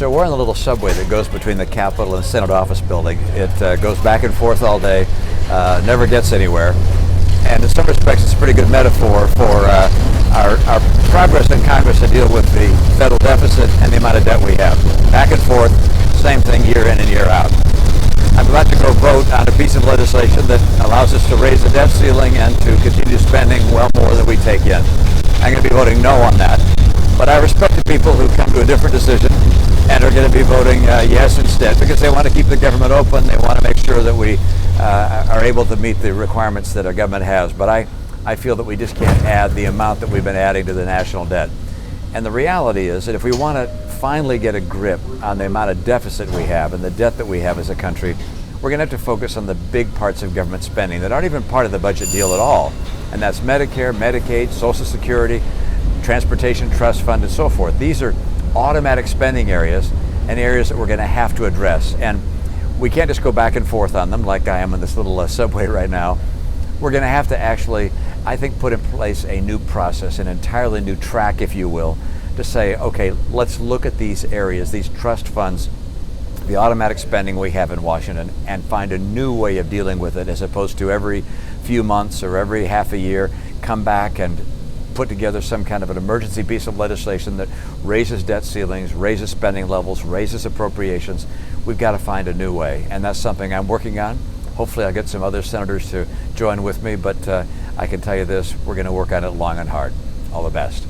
So we're on the little subway that goes between the Capitol and Senate office building. It goes back and forth all day, never gets anywhere. And in some respects, it's a pretty good metaphor for our progress in Congress to deal with the federal deficit and the amount of debt we have. Back and forth, same thing year in and year out. I'm about to go vote on a piece of legislation that allows us to raise the debt ceiling and to continue spending well more than we take in. I'm going to be voting no on that. But I respect the people who come to a different decision and are going to be voting yes instead, because they want to keep the government open. They want to make sure that we are able to meet the requirements that our government has. But I feel that we just can't add the amount that we've been adding to the national debt. And the reality is that if we want to finally get a grip on the amount of deficit we have and the debt that we have as a country, we're going to have to focus on the big parts of government spending that aren't even part of the budget deal at all. And that's Medicare, Medicaid, Social Security, Transportation Trust Fund, and so forth. These are automatic spending areas and areas that we're going to have to address. And we can't just go back and forth on them like I am in this little subway right now. We're going to have to actually, I think, put in place a new process, an entirely new track, if you will, to say, okay, let's look at these areas, these trust funds, the automatic spending we have in Washington, and find a new way of dealing with it, as opposed to every few months or every half a year come back and put together some kind of an emergency piece of legislation that raises debt ceilings, raises spending levels, raises appropriations. We've got to find a new way, and that's something I'm working on. Hopefully I'll get some other senators to join with me, but I can tell you this, we're going to work on it long and hard. All the best.